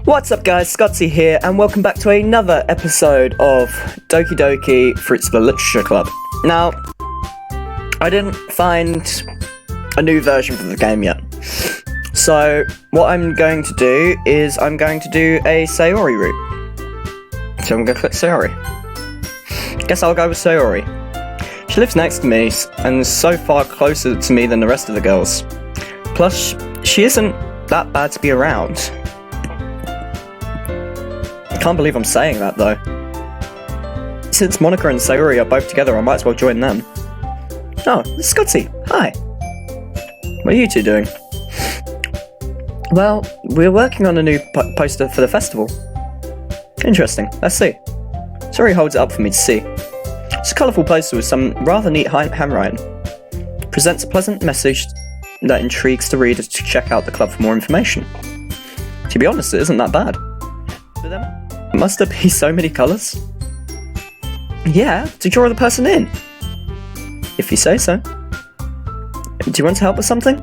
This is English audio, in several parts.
What's up guys, Scotsy here, and welcome back to another episode of Doki Doki Fruits of the Literature Club. Now, I didn't find a new version for the game yet. So, what I'm going to do is I'm going to do a Sayori route. So I'm going to click Sayori. Guess I'll go with Sayori. She lives next to me and is so far closer to me than the rest of the girls. Plus, she isn't that bad to be around. I can't believe I'm saying that though. Since Monica and Sayori are both together, I might as well join them. Oh, it's Scotsy. Hi. What are you two doing? Well, we're working on a new poster for the festival. Interesting. Let's see. Sayori holds it up for me to see. It's a colourful poster with some rather neat handwriting. Presents a pleasant message that intrigues the reader to check out the club for more information. To be honest, it isn't that bad. But then, must there be so many colours? Yeah, to draw the person in. If you say so. Do you want to help with something?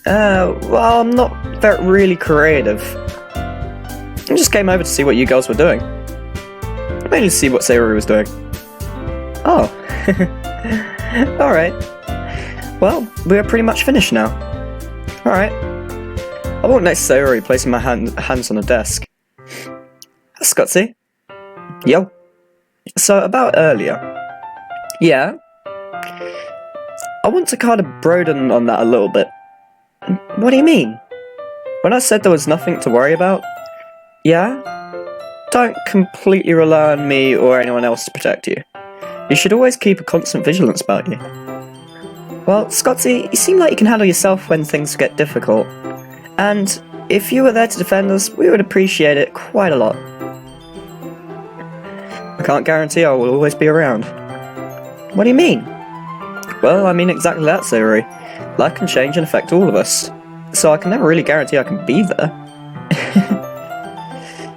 Well, I'm not really creative. I just came over to see what you girls were doing. Mainly to see what Sayori was doing. Oh. Alright. Well, we're pretty much finished now. Alright. I walked next to Sayori, placing my hands on the desk. Scotsy. Yo. So, about earlier. Yeah? I want to kind of broaden on that a little bit. What do you mean? When I said there was nothing to worry about? Yeah? Don't completely rely on me or anyone else to protect you. You should always keep a constant vigilance about you. Well, Scotsy, you seem like you can handle yourself when things get difficult. And if you were there to defend us, we would appreciate it quite a lot. I can't guarantee I will always be around. What do you mean? Well, I mean exactly that, Sayori. Life can change and affect all of us. So I can never really guarantee I can be there.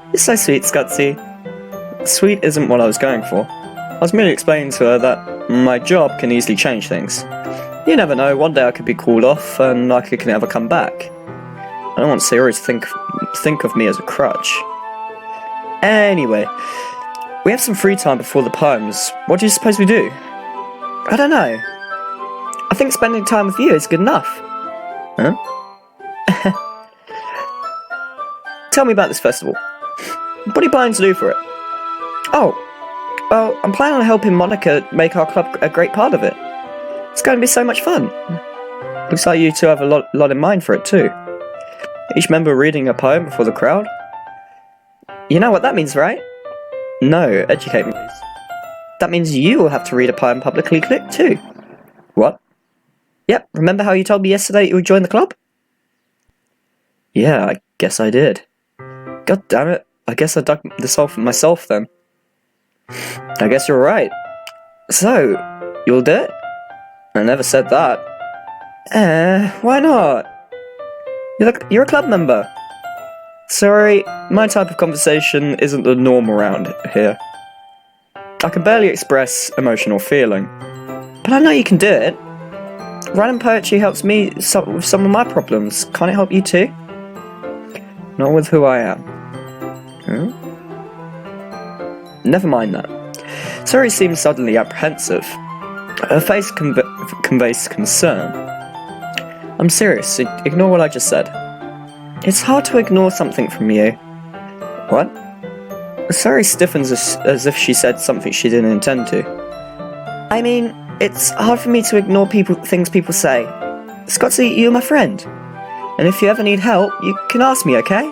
You're so sweet, Scotsy. Sweet isn't what I was going for. I was merely explaining to her that my job can easily change things. You never know, one day I could be called off and I could never come back. I don't want Sayori to think of me as a crutch. Anyway, we have some free time before the poems. What do you suppose we do? I don't know. I think spending time with you is good enough. Huh? Tell me about this festival. What are you planning to do for it? Oh, well, I'm planning on helping Monica make our club a great part of it. It's going to be so much fun. Looks like you two have a lot in mind for it too. Each member reading a poem before the crowd. You know what that means, right? No, educate me please. That means you will have to read a poem publicly too. What? Yep, remember how you told me yesterday you would join the club? Yeah, I guess I did. God damn it, I guess I dug this hole for myself then. I guess you're right. So, you'll do it? I never said that. Why not? You're a club member. Sorry, my type of conversation isn't the norm around here. I can barely express emotional feeling. But I know you can do it. Writing poetry helps me with some of my problems. Can't it help you too? Not with who I am. Hmm? Never mind that. Sayori seems suddenly apprehensive. Her face conveys concern. I'm serious, ignore what I just said. It's hard to ignore something from you. What? Sayori stiffens as if she said something she didn't intend to. I mean, it's hard for me to ignore things people say. Scotsy, you're my friend. And if you ever need help, you can ask me, okay?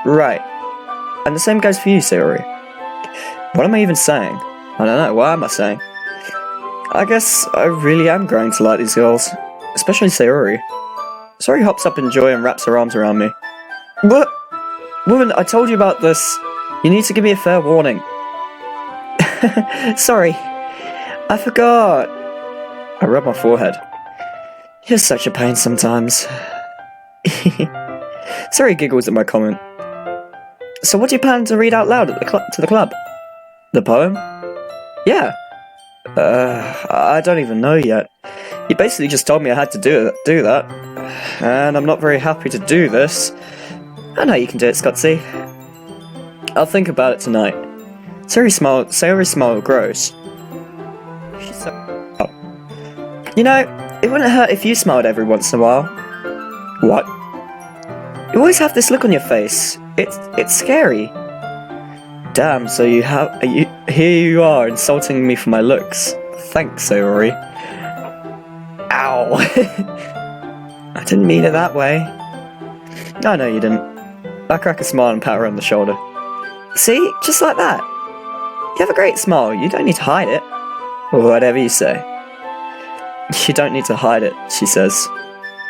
Right. And the same goes for you, Sayori. What am I even saying? I don't know, what am I saying? I guess I really am growing to like these girls. Especially Sayori. Sayori hops up in joy and wraps her arms around me. What? Woman, I told you about this. You need to give me a fair warning. Sorry. I forgot. I rub my forehead. You're such a pain sometimes. Sayori giggles at my comment. So what do you plan to read out loud at to the club? The poem? Yeah. I don't even know yet. You basically just told me I had to do that, and I'm not very happy to do this. I know you can do it, Scotsy. I'll think about it tonight. Sayori's smile grows. She's so... Oh. You know, it wouldn't hurt if you smiled every once in a while. What? You always have this look on your face. It's scary. Damn, so here you are insulting me for my looks. Thanks, Sayori. Ow. I didn't mean it that way. I know you didn't. I crack a smile and pat her on the shoulder. See? Just like that. You have a great smile. You don't need to hide it. Whatever you say. You don't need to hide it, she says.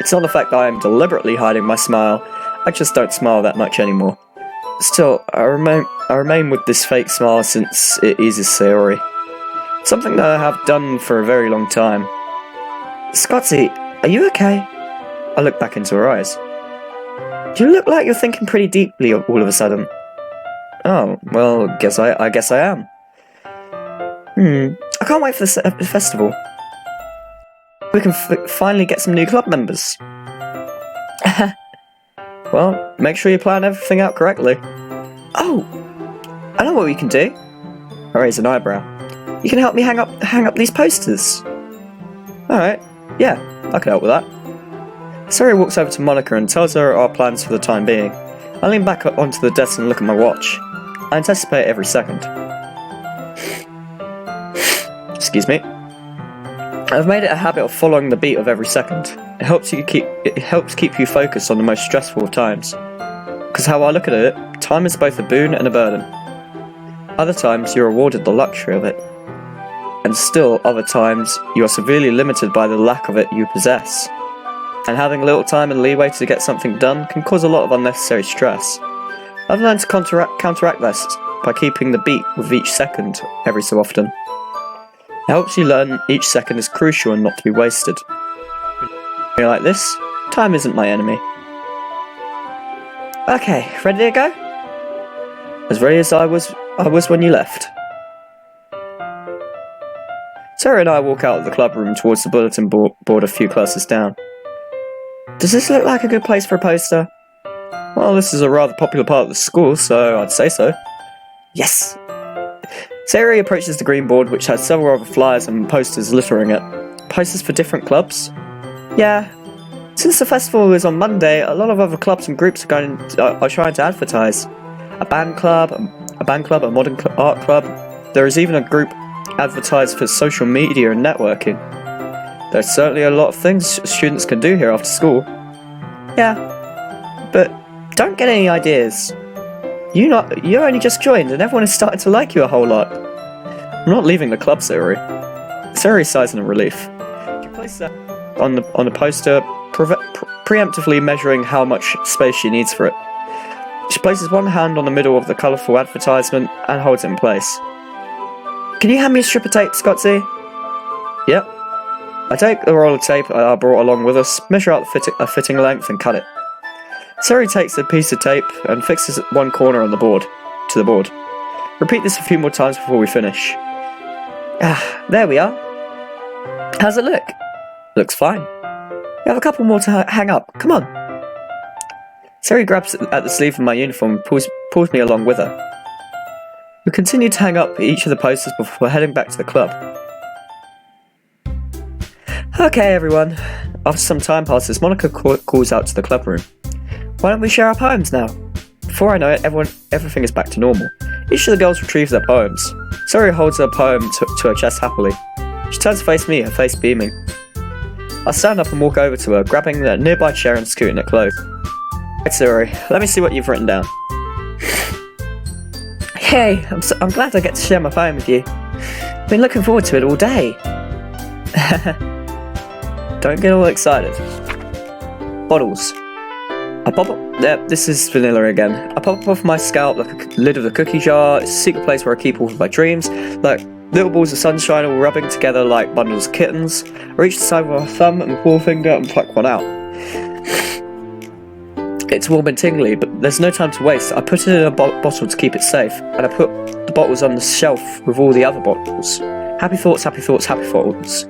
It's not the fact that I am deliberately hiding my smile. I just don't smile that much anymore. Still, I remain with this fake smile since it eases Sayori. Something that I have done for a very long time. Scotsy, are you okay? I look back into her eyes. You look like you're thinking pretty deeply all of a sudden. Oh, well, I guess I am. I can't wait for the festival. We can finally get some new club members. Well, make sure you plan everything out correctly. Oh, I know what we can do. I raise an eyebrow. You can help me hang up these posters. Alright, yeah, I can help with that. Sayori walks over to Monica and tells her our plans for the time being. I lean back onto the desk and look at my watch. I anticipate every second. Excuse me. I've made it a habit of following the beat of every second. It helps keep you focused on the most stressful of times. Because how I look at it, time is both a boon and a burden. Other times you're awarded the luxury of it. And still other times you are severely limited by the lack of it you possess. And having little time and leeway to get something done can cause a lot of unnecessary stress. I've learned to counteract this by keeping the beat with each second every so often. It helps you learn each second is crucial and not to be wasted. When you're like this, time isn't my enemy. Okay, ready to go? As ready as I was when you left. Sarah and I walk out of the club room towards the bulletin board a few classes down. Does this look like a good place for a poster? Well, this is a rather popular part of the school, so I'd say so. Yes! Sayori approaches the green board, which has several other flyers and posters littering it. Posters for different clubs? Yeah. Since the festival is on Monday, a lot of other clubs and groups are trying to advertise. A band club, a modern art club. There is even a group advertised for social media and networking. There's certainly a lot of things students can do here after school. Yeah, but don't get any ideas. You only just joined and everyone is starting to like you a whole lot. I'm not leaving the club, Sayori. Sayori sighs in relief. She places that on the poster, preemptively measuring how much space she needs for it. She places one hand on the middle of the colourful advertisement and holds it in place. Can you hand me a strip of tape, Scotsy? Yep. I take the roll of tape I brought along with us, measure out a fitting length and cut it. Sayori takes a piece of tape and fixes one corner on the board. Repeat this a few more times before we finish. There we are. How's it look? Looks fine. We have a couple more to hang up. Come on. Sayori grabs at the sleeve of my uniform and pulls me along with her. We continue to hang up each of the posters before heading back to the club. Okay, everyone. After some time passes, Monica calls out to the club room. Why don't we share our poems now? Before I know it, everything is back to normal. Each of the girls retrieves their poems. Sayori holds her poem to her chest happily. She turns to face me, her face beaming. I stand up and walk over to her, grabbing the nearby chair and scooting it close. Right, Sayori, let me see what you've written down. Hey, I'm glad I get to share my poem with you. I've been looking forward to it all day. Don't get all excited. Bottles. This is vanilla again. I pop off my scalp like a lid of the cookie jar. It's a secret place where I keep all of my dreams. Like little balls of sunshine all rubbing together like bundles of kittens. I reach the side with my thumb and forefinger and pluck one out. It's warm and tingly, but there's no time to waste. I put it in a bottle to keep it safe, and I put the bottles on the shelf with all the other bottles. Happy thoughts, happy thoughts, happy thoughts.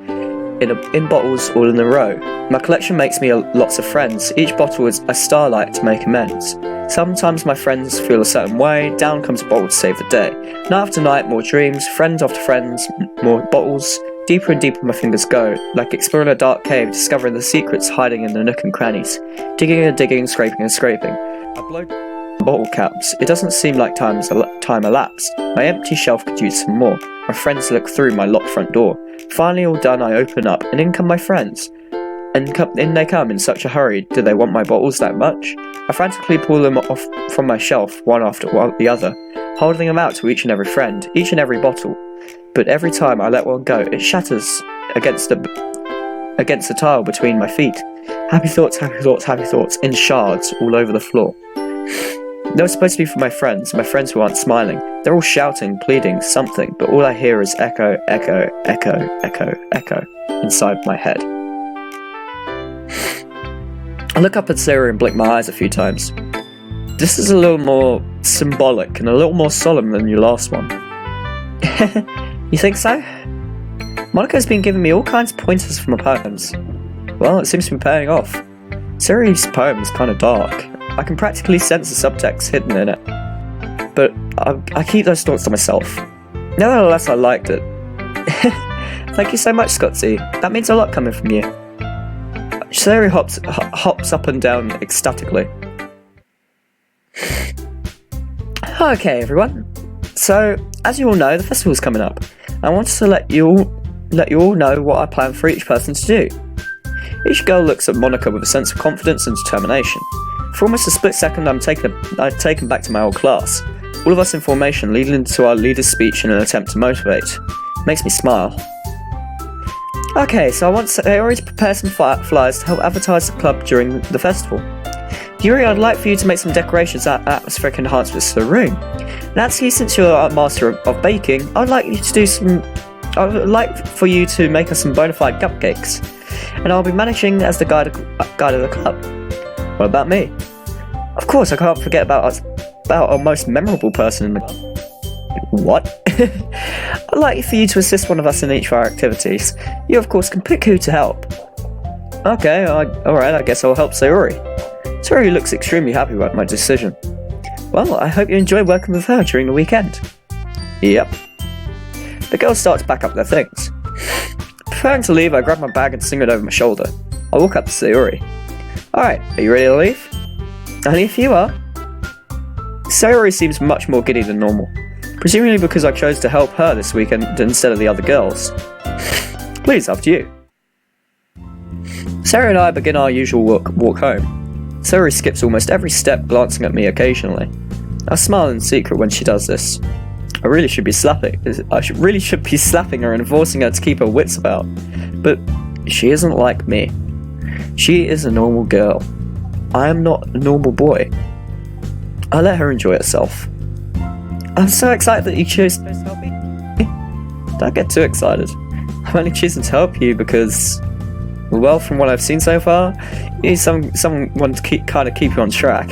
in bottles all in a row. My collection makes me lots of friends. Each bottle is a starlight to make amends. Sometimes my friends feel a certain way, down comes a bottle to save the day. Night after night, more dreams, friends after friends, more bottles. Deeper and deeper my fingers go, like exploring a dark cave, discovering the secrets hiding in the nook and crannies. Digging and digging, scraping and scraping. I blow bottle caps. It doesn't seem like time elapsed. My empty shelf could use some more. My friends look through my locked front door. Finally all done, I open up, and in come my friends. And in they come in such a hurry. Do they want my bottles that much? I frantically pull them off from my shelf, one after the other, holding them out to each and every friend, each and every bottle. But every time I let one go, it shatters against the tile between my feet. Happy thoughts, happy thoughts, happy thoughts, in shards all over the floor. They were supposed to be for my friends who aren't smiling. They're all shouting, pleading, something, but all I hear is echo, echo, echo, echo, echo, inside my head. I look up at Sayori and blink my eyes a few times. This is a little more symbolic and a little more solemn than your last one. You think so? Monika's been giving me all kinds of pointers for my poems. Well, it seems to be paying off. Sayori's poem is kind of dark. I can practically sense the subtext hidden in it. But I keep those thoughts to myself. Nevertheless, I liked it. Thank you so much, Scotty. That means a lot coming from you. Sayori hops up and down ecstatically. Okay, everyone. So, as you all know, the festival's coming up. I wanted to let you all know what I plan for each person to do. Each girl looks at Monika with a sense of confidence and determination. For almost a split second, I'm taken back to my old class. All of us in formation, leading into our leader's speech in an attempt to motivate. Makes me smile. Okay, so I want Sayori to prepare some flyers to help advertise the club during the festival. Yuri, I'd like for you to make some decorations and atmospheric enhancements to the room. Nancy, since you're a master of baking, I would like for you to make us some bona fide cupcakes. And I'll be managing as the guide of the club. What about me? Of course, I can't forget about our most memorable person in the club. What? I'd like for you to assist one of us in each of our activities. You, of course, can pick who to help. Okay, alright, I guess I'll help Sayori. Sayori looks extremely happy about my decision. Well, I hope you enjoy working with her during the weekend. Yep. The girls start to pack up their things. Preparing to leave, I grab my bag and sling it over my shoulder. I walk up to Sayori. Alright, are you ready to leave? Only if you are. Sayori seems much more giddy than normal, presumably because I chose to help her this weekend instead of the other girls. Please, after you. Sayori and I begin our usual walk home. Sayori skips almost every step, glancing at me occasionally. I smile in secret when she does this. I really should be slapping her and forcing her to keep her wits about. But she isn't like me. She is a normal girl. I am not a normal boy. I let her enjoy herself. I'm so excited that you chose to help me. Don't get too excited. I'm only choosing to help you because, well, from what I've seen so far, you need someone to keep you on track.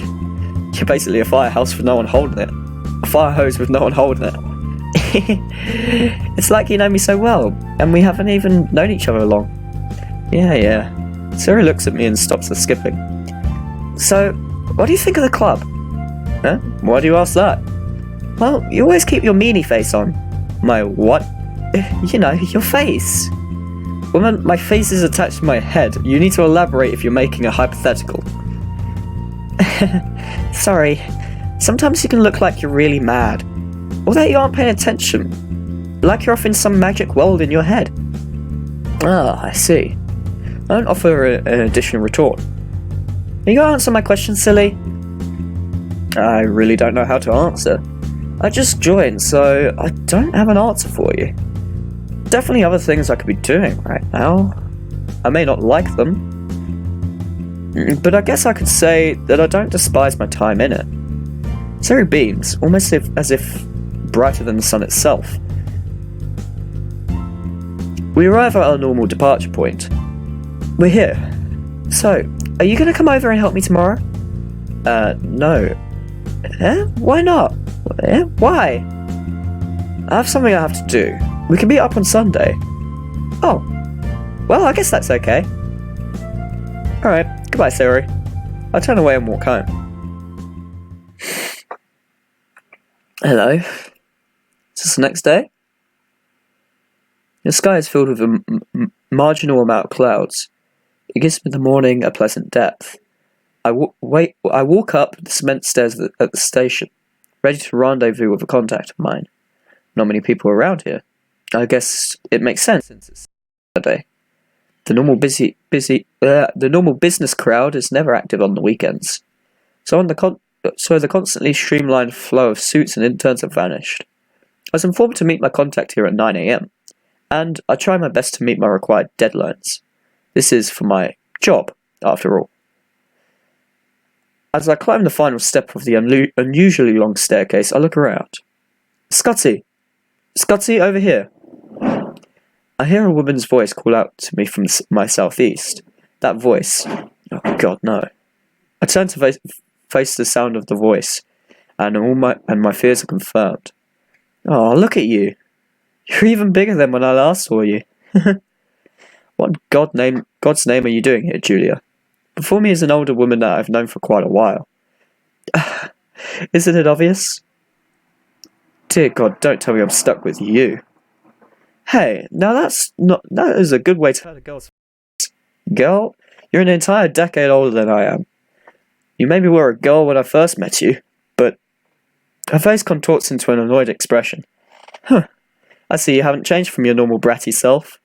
You're basically a firehouse with no one holding it. A fire hose with no one holding it. It's like you know me so well, and we haven't even known each other long. Yeah. Sayori looks at me and stops the skipping. So, what do you think of the club? Huh? Why do you ask that? Well, you always keep your meanie face on. My what? You know, your face. Woman, my face is attached to my head. You need to elaborate if you're making a hypothetical. Sorry. Sometimes you can look like you're really mad. Or that you aren't paying attention. Like you're off in some magic world in your head. Ah, I see. I don't offer an additional retort. Are you gonna answer my question, silly? I really don't know how to answer. I just joined, so I don't have an answer for you. Definitely other things I could be doing right now. I may not like them. But I guess I could say that I don't despise my time in it. Sayori beams, almost as if brighter than the sun itself. We arrive at our normal departure point. We're here. So, are you gonna come over and help me tomorrow? No. Why not? Why? I have something I have to do. We can meet up on Sunday. Oh. Well, I guess that's okay. Alright, goodbye, Sayori. I'll turn away and walk home. Hello. Is this the next day? The sky is filled with a marginal amount of clouds. It gives me the morning a pleasant depth. I walk up the cement stairs at the station, ready to rendezvous with a contact of mine. Not many people around here. I guess it makes sense since it's Saturday. The normal business crowd is never active on the weekends. So the constantly streamlined flow of suits and interns have vanished. I was informed to meet my contact here at 9 AM, and I try my best to meet my required deadlines. This is for my job, after all. As I climb the final step of the unusually long staircase, I look around. Scotty! Scotty, over here! I hear a woman's voice call out to me from my southeast. That voice. Oh God, no. I turn to face the sound of the voice, and my fears are confirmed. Oh, look at you. You're even bigger than when I last saw you. What God's name are you doing here, Julia? Before me is an older woman that I've known for quite a while. Isn't it obvious? Dear God, don't tell me I'm stuck with you. Hey, now that is a good way to hurt a girl's face. Girl, you're an entire decade older than I am. You maybe were a girl when I first met you, but... Her face contorts into an annoyed expression. Huh, I see you haven't changed from your normal bratty self.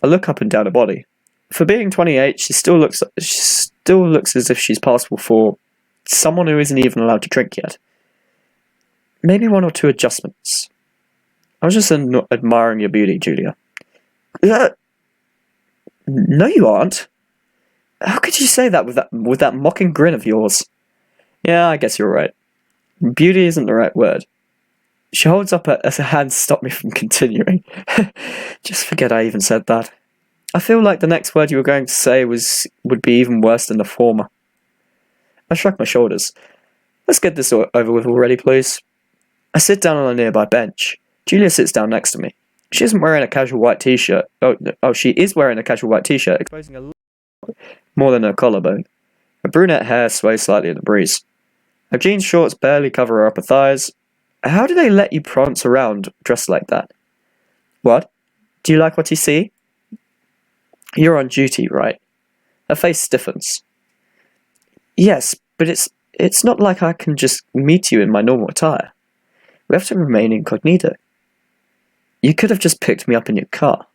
I look up and down her body. For being 28, she still looks as if she's passable for someone who isn't even allowed to drink yet. Maybe one or two adjustments. I was just admiring your beauty, Julia. No, you aren't. How could you say that with that mocking grin of yours? Yeah, I guess you're right. Beauty isn't the right word. She holds up her hand to stop me from continuing. Just forget I even said that. I feel like the next word you were going to say would be even worse than the former. I shrug my shoulders. Let's get this over with already, please. I sit down on a nearby bench. Julia sits down next to me. She isn't wearing a casual white t-shirt. Oh, she is wearing a casual white t-shirt, exposing a lot more than her collarbone. Her brunette hair sways slightly in the breeze. Her jeans shorts barely cover her upper thighs. How do they let you prance around dressed like that? What? Do you like what you see? You're on duty, right? Her face stiffens. Yes, but it's not like I can just meet you in my normal attire. We have to remain incognito. You could have just picked me up in your car.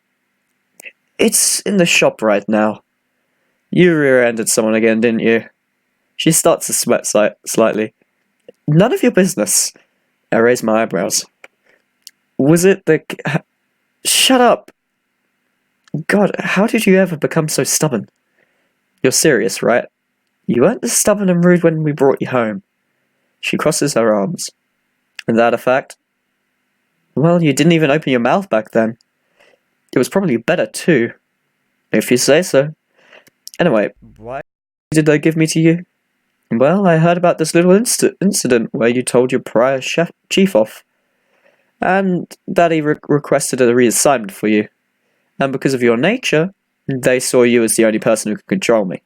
It's in the shop right now. You rear-ended someone again, didn't you? She starts to sweat slightly. None of your business. I raise my eyebrows. Was it the... Shut up! God, how did you ever become so stubborn? You're serious, right? You weren't this stubborn and rude when we brought you home. She crosses her arms. Is that a fact? Well, you didn't even open your mouth back then. It was probably better too. If you say so. Anyway, why did they give me to you? Well, I heard about this little incident where you told your prior chief off. And that he requested a reassignment for you. And because of your nature, they saw you as the only person who could control me.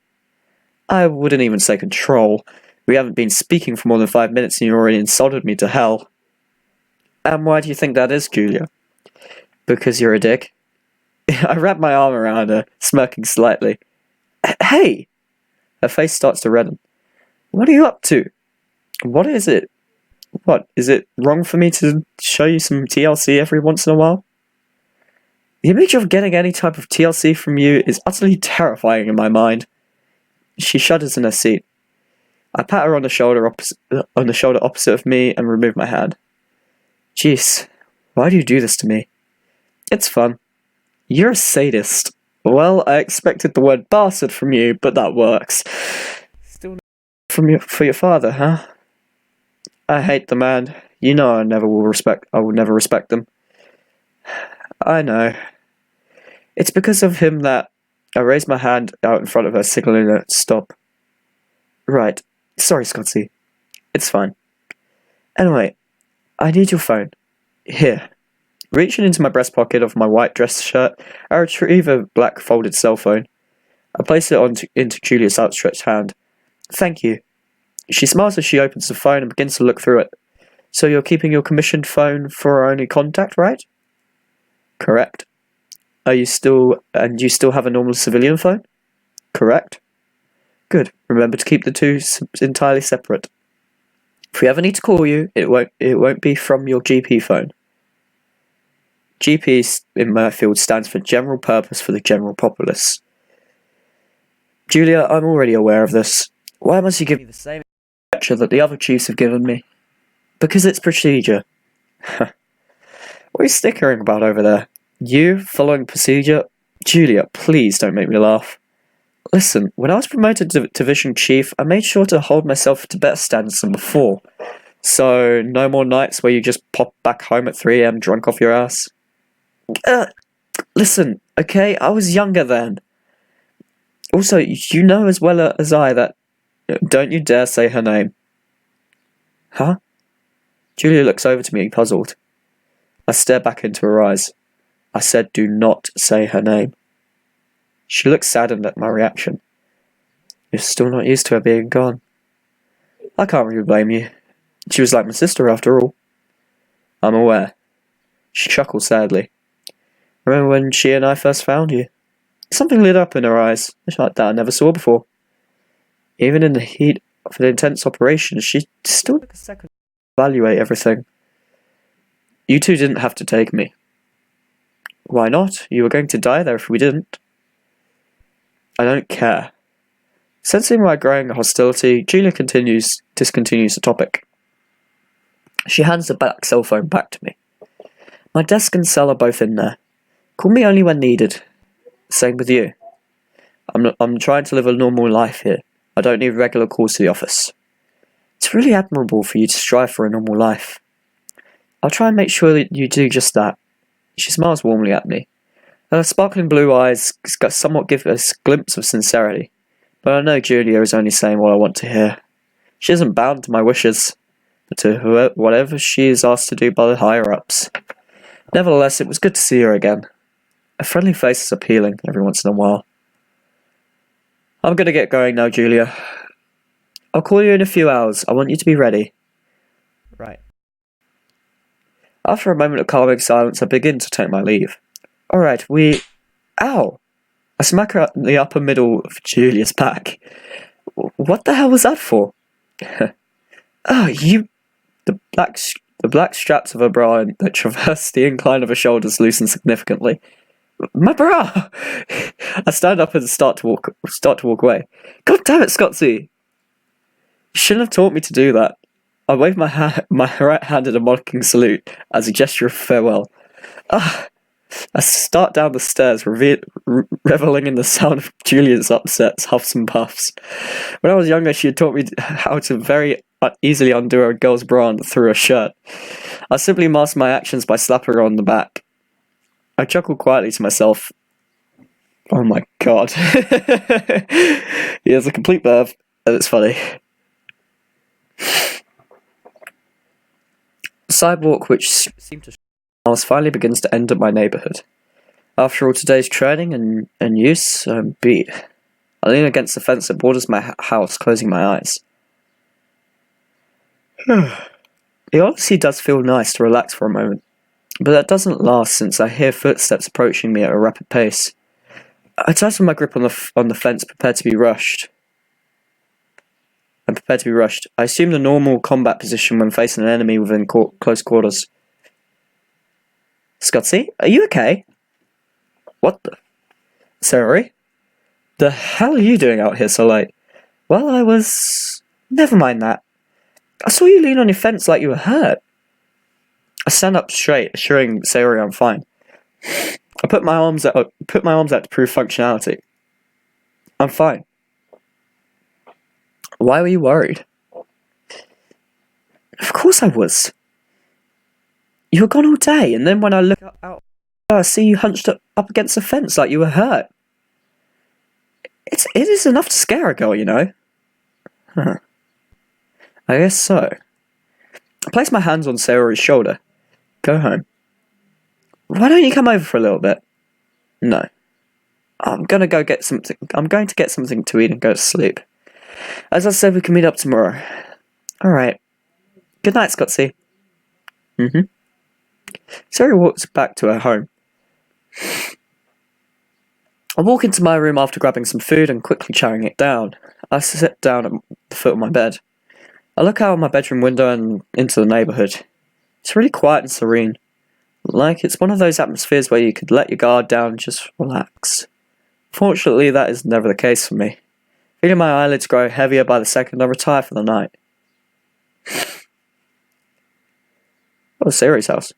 I wouldn't even say control. We haven't been speaking for more than 5 minutes and you already insulted me to hell. And why do you think that is, Julia? Because you're a dick. I wrap my arm around her, smirking slightly. Hey! Her face starts to redden. What are you up to? What is it? What, is it wrong for me to show you some TLC every once in a while? The image of getting any type of TLC from you is utterly terrifying in my mind. She shudders in her seat. I pat her on the shoulder opposite of me and remove my hand. Jeez, why do you do this to me? It's fun. You're a sadist. Well, I expected the word bastard from you, but that works. Still for your father, huh? I hate the man. You know I will never respect them. I know. It's because of him that I raise my hand out in front of her, signaling her stop. Right. Sorry, Scotty. It's fine. Anyway, I need your phone. Here. Reaching into my breast pocket of my white dress shirt, I retrieve a black folded cell phone. I place it into Julia's outstretched hand. Thank you. She smiles as she opens the phone and begins to look through it. So you're keeping your commissioned phone for our only contact, right? Correct. You still have a normal civilian phone? Correct. Good. Remember to keep the two entirely separate. If we ever need to call you, it won't be from your GP phone. GP in my field stands for General Purpose for the General Populace. Julia, I'm already aware of this. Why must you give me the same lecture that the other chiefs have given me? Because it's procedure. What are you snickering about over there? You following procedure? Julia, please don't make me laugh. Listen, when I was promoted to Division Chief, I made sure to hold myself to better standards than before. So, no more nights where you just pop back home at 3 AM drunk off your ass. Listen, okay, I was younger then. Also, you know as well as I that... Don't you dare say her name. Huh? Julia looks over to me, puzzled. I stare back into her eyes. I said do not say her name. She looks saddened at my reaction. You're still not used to her being gone. I can't really blame you. She was like my sister after all. I'm aware. She chuckled sadly. Remember when she and I first found you? Something lit up in her eyes, like that I never saw before. Even in the heat of an intense operation, she still took a second to evaluate everything. You two didn't have to take me. Why not? You were going to die there if we didn't. I don't care. Sensing my growing hostility, Julia discontinues the topic. She hands the black cell phone back to me. My desk and cell are both in there. Call me only when needed. Same with you. I'm trying to live a normal life here. I don't need regular calls to the office. It's really admirable for you to strive for a normal life. I'll try and make sure that you do just that. She smiles warmly at me. Her sparkling blue eyes somewhat give a glimpse of sincerity, but I know Julia is only saying what I want to hear. She isn't bound to my wishes, but to whatever she is asked to do by the higher-ups. Nevertheless, it was good to see her again. A friendly face is appealing every once in a while. I'm gonna get going now, Julia. I'll call you in a few hours. I want you to be ready. Right. After a moment of calming silence, I begin to take my leave. Alright, Ow! I smack her in the upper middle of Julia's back. What the hell was that for? Oh, you... The black straps of her bra that traverse the incline of her shoulders loosen significantly. My bra! I stand up and start to walk away. God damn it, Scottsy! You shouldn't have taught me to do that. I wave my right hand in a mocking salute as a gesture of farewell. I start down the stairs, reveling in the sound of Julia's upsets, huffs and puffs. When I was younger, she had taught me how to very easily undo a girl's bra through her shirt. I simply masked my actions by slapping her on the back. I chuckled quietly to myself. Oh my god. He has a complete verve, and it's funny. The sidewalk, which seemed to finally begins to end at my neighbourhood. After all today's training and use, I'm beat. I lean against the fence that borders my house, closing my eyes. It honestly does feel nice to relax for a moment, but that doesn't last since I hear footsteps approaching me at a rapid pace. I tighten my grip on the fence, prepared to be rushed. I assume the normal combat position when facing an enemy within close quarters. Scotty, are you okay? What the... Sayori? The hell are you doing out here so late? Well, I was... Never mind that. I saw you lean on your fence like you were hurt. I stand up straight, assuring Sayori I'm fine. I put my arms out to prove functionality. I'm fine. Why were you worried? Of course I was. You were gone all day, and then when I look out, I see you hunched up against the fence like you were hurt. It is enough to scare a girl, you know. Huh. I guess so. I place my hands on Sayori's shoulder. Go home. Why don't you come over for a little bit? No. I'm going to get something to eat and go to sleep. As I said, we can meet up tomorrow. Alright. Good night, Scotsy. Sayori walks back to her home. I walk into my room after grabbing some food and quickly chowing it down. I sit down at the foot of my bed. I look out of my bedroom window and into the neighbourhood. It's really quiet and serene. Like it's one of those atmospheres where you could let your guard down and just relax. Fortunately, that is never the case for me. Feeling my eyelids grow heavier by the second, I retire for the night. Oh, Sayori's house.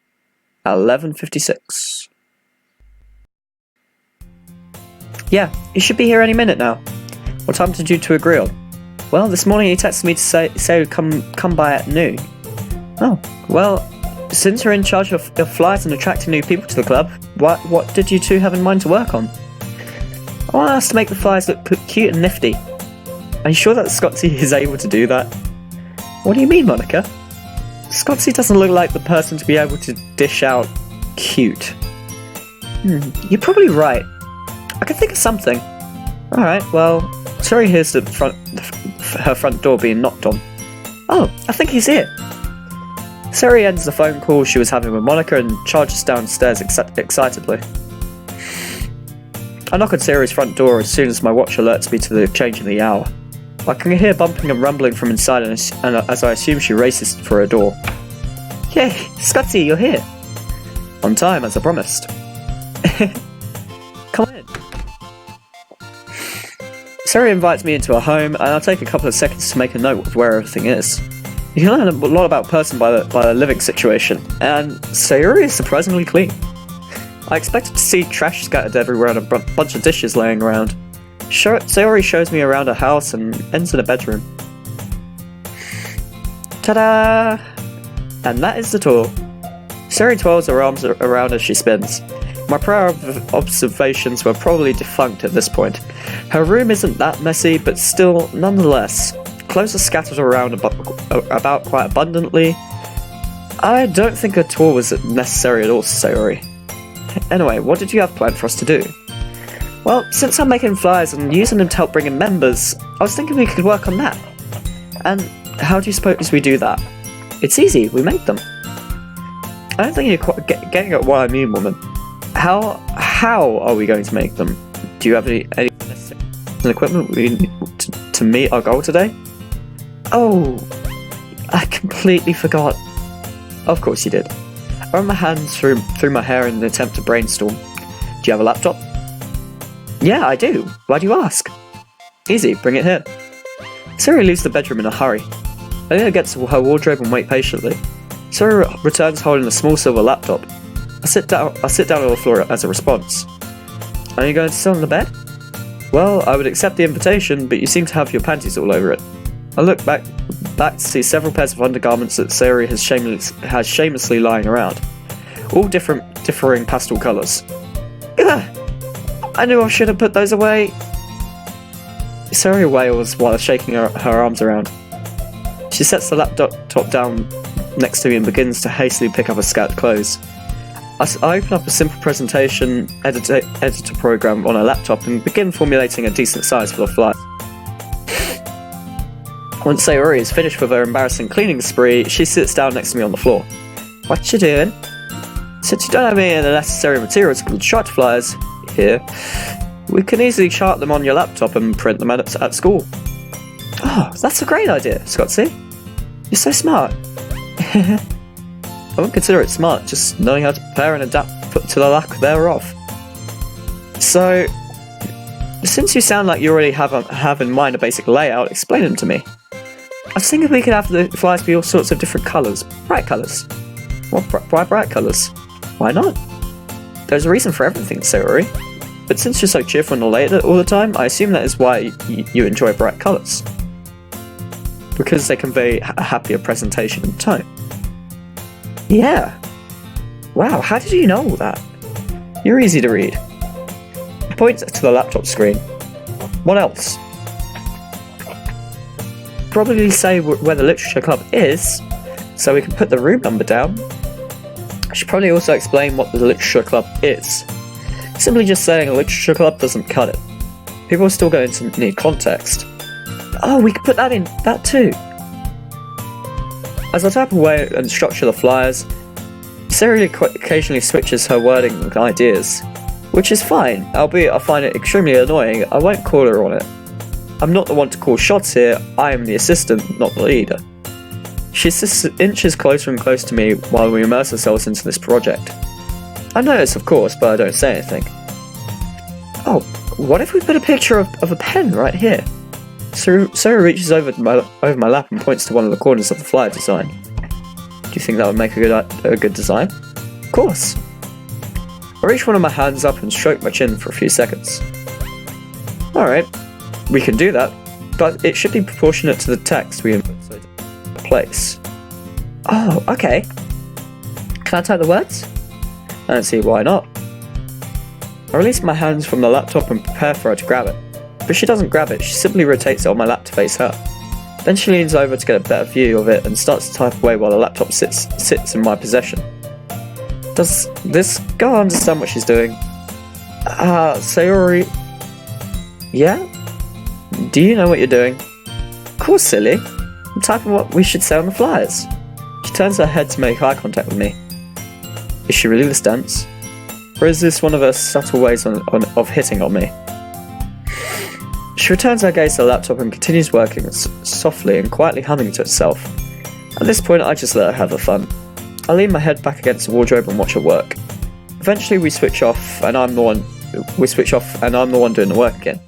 At 11:56. Yeah, he should be here any minute now. What time did you two agree on? Well, this morning he texted me to say come by at noon. Oh, well, since you're in charge of flyers and attracting new people to the club, what did you two have in mind to work on? I want us to make the flyers look cute and nifty. Are you sure that Scotsy is able to do that? What do you mean, Monica? Scotsy doesn't look like the person to be able to dish out cute. You're probably right. I can think of something. Alright, well, Sayori hears her front door being knocked on. Oh, I think he's here. Sayori ends the phone call she was having with Monica and charges downstairs excitedly. I knock on Sayori's front door as soon as my watch alerts me to the change in the hour. I can hear bumping and rumbling from inside and as I assume she races for her door. Yay, Scotsy, you're here. On time, as I promised. Come in. Sayori invites me into her home, and I'll take a couple of seconds to make a note of where everything is. You can learn a lot about a person by the living situation, and Sayori is surprisingly clean. I expected to see trash scattered everywhere and a bunch of dishes laying around. Sayori shows me around her house and ends in a bedroom. Ta-da! And that is the tour. Sayori twirls her arms around as she spins. My prior observations were probably defunct at this point. Her room isn't that messy, but still, nonetheless. Clothes are scattered around about quite abundantly. I don't think a tour was necessary at all, Sayori. Anyway, what did you have planned for us to do? Well, since I'm making flyers and using them to help bring in members, I was thinking we could work on that. And how do you suppose we do that? It's easy, we make them. I don't think you're quite getting at what I mean, woman. How are we going to make them? Do you have any equipment we need to meet our goal today? Oh, I completely forgot. Of course you did. I run my hands through my hair in an attempt to brainstorm. Do you have a laptop? Yeah, I do. Why do you ask? Easy, bring it here. Sayori leaves the bedroom in a hurry. Alina gets to her wardrobe and wait patiently. Sayori returns holding a small silver laptop. I sit down on the floor as a response. Are you going to sit on the bed? Well, I would accept the invitation, but you seem to have your panties all over it. I look back to see several pairs of undergarments that Sayori has shamelessly lying around, all differing pastel colours. Ugh! I knew I should have put those away. Sayori wails while shaking her arms around. She sets the laptop down next to me and begins to hastily pick up her scattered clothes. I open up a simple presentation editor program on a laptop and begin formulating a decent size for the flight. Once Sayori is finished with her embarrassing cleaning spree, she sits down next to me on the floor. What you doing? Since you don't have any of the necessary materials to chart flyers here, we can easily chart them on your laptop and print them at school. Oh, that's a great idea, Scotsy. You're so smart. I wouldn't consider it smart, just knowing how to prepare and adapt to the lack thereof. So, since you sound like you already have in mind a basic layout, explain them to me. I was thinking we could have the flyers be all sorts of different colours. Bright colours. Why bright colours? Why not? There's a reason for everything, Sayori. But since you're so cheerful and elated all the time, I assume that is why you enjoy bright colours. Because they convey a happier presentation and tone. Yeah. Wow, how did you know all that? You're easy to read. I point to the laptop screen. What else? Probably say where the literature club is, so we can put the room number down. I should probably also explain what the literature club is. Simply just saying a literature club doesn't cut it. People are still going to need context. Oh, we could put that in, that too. As I type away and structure the flyers, Sayori occasionally switches her wording and ideas, which is fine, albeit I find it extremely annoying. I won't call her on it. I'm not the one to call shots here, I am the assistant, not the leader. She inches closer and closer to me while we immerse ourselves into this project. I notice, of course, but I don't say anything. Oh, what if we put a picture of a pen right here? Sayori reaches over my lap and points to one of the corners of the flyer design. Do you think that would make a good design? Of course. I reach one of my hands up and stroke my chin for a few seconds. Alright, we can do that, but it should be proportionate to the text we input so it's place. Oh, okay. Can I type the words? I don't see why not. I release my hands from the laptop and prepare for her to grab it. But she doesn't grab it, she simply rotates it on my lap to face her. Then she leans over to get a better view of it and starts to type away while the laptop sits in my possession. Does this girl understand what she's doing? Sayori... Yeah? Do you know what you're doing? Of course, silly. I'm typing what we should say on the flyers. She turns her head to make eye contact with me. Is she really this dense? Or is this one of her subtle ways of hitting on me? She returns her gaze to the laptop and continues working softly and quietly humming to herself. At this point, I just let her have her fun. I lean my head back against the wardrobe and watch her work. Eventually, we switch off, and I'm the one doing the work again.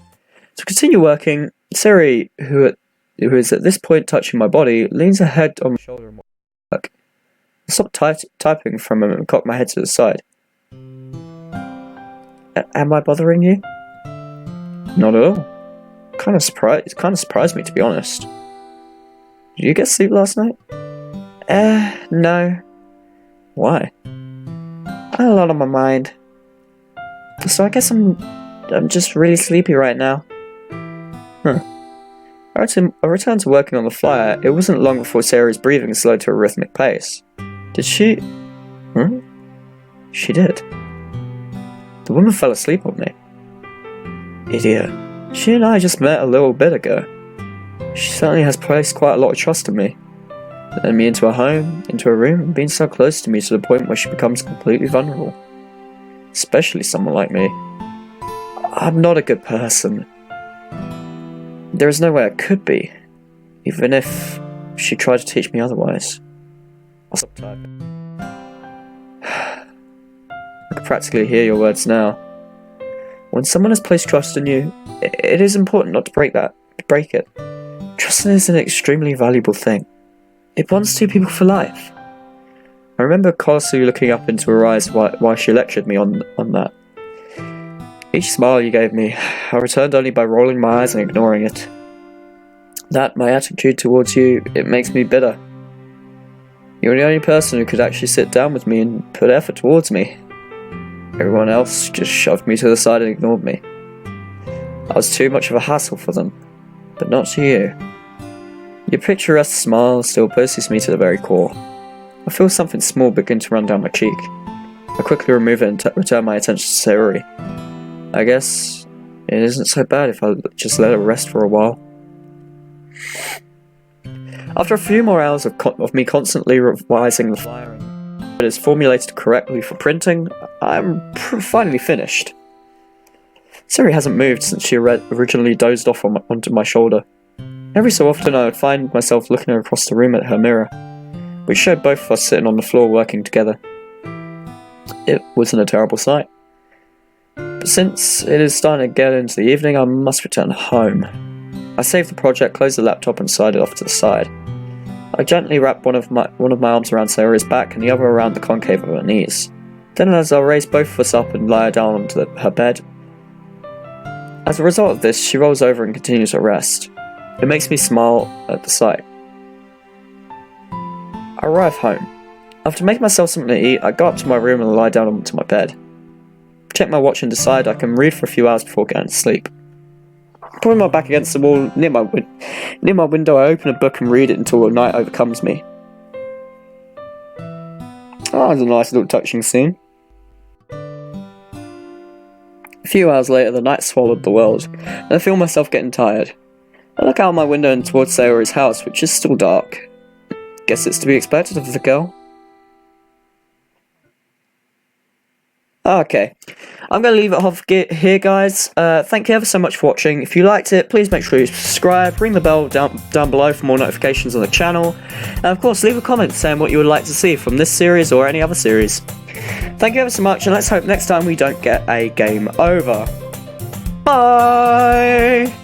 To continue working, Sayori, who is at this point touching my body, leans her head on my shoulder and work. I stop typing for a moment and cock my head to the side. Am I bothering you? Not at all. It kind of surprised me, to be honest. Did you get sleep last night? No. Why? I had a lot on my mind. So I guess I'm just really sleepy right now. Huh. I returned to working on the flyer. It wasn't long before Sayori's breathing slowed to a rhythmic pace. Did she... She did. The woman fell asleep on me. Idiot. She and I just met a little bit ago. She certainly has placed quite a lot of trust in me. Letting me into her home, into her room, and being so close to me to the point where she becomes completely vulnerable. Especially someone like me. I'm not a good person. There is no way I could be, even if she tried to teach me otherwise. I'll stop typing. I can practically hear your words now. When someone has placed trust in you, it is important not to break it. Trust is an extremely valuable thing. It bonds two people for life. I remember cautiously looking up into her eyes while she lectured me on that. Each smile you gave me, I returned only by rolling my eyes and ignoring it. That, my attitude towards you, it makes me bitter. You're the only person who could actually sit down with me and put effort towards me. Everyone else just shoved me to the side and ignored me. I was too much of a hassle for them, but not to you. Your picturesque smile still pierces me to the very core. I feel something small begin to run down my cheek. I quickly remove it and return my attention to Sayori. I guess it isn't so bad if I just let it rest for a while. After a few more hours of me constantly revising the flyer and it is formulated correctly for printing, I'm finally finished. Sayori hasn't moved since she originally dozed off onto my shoulder. Every so often I would find myself looking across the room at her mirror, which showed both of us sitting on the floor working together. It wasn't a terrible sight. But since it is starting to get into the evening, I must return home. I saved the project, closed the laptop and slid it off to the side. I gently wrapped one of my arms around Sayori's back and the other around the concave of her knees. Then as I raised both of us up and lie her down onto her bed. As a result of this, she rolls over and continues her rest. It makes me smile at the sight. I arrive home. After making myself something to eat, I go up to my room and lie down onto my bed. Check my watch and decide I can read for a few hours before getting to sleep. Putting my back against the wall near my window, I open a book and read it until the night overcomes me. that was a nice little touching scene. A few hours later, the night swallowed the world, and I feel myself getting tired. I look out my window and towards Sayori's house, which is still dark. Guess it's to be expected of the girl. Okay, I'm going to leave it off here, guys. Thank you ever so much for watching. If you liked it, please make sure you subscribe, ring the bell down below for more notifications on the channel, and of course leave a comment saying what you would like to see from this series or any other series. Thank you ever so much, and let's hope next time we don't get a game over. Bye!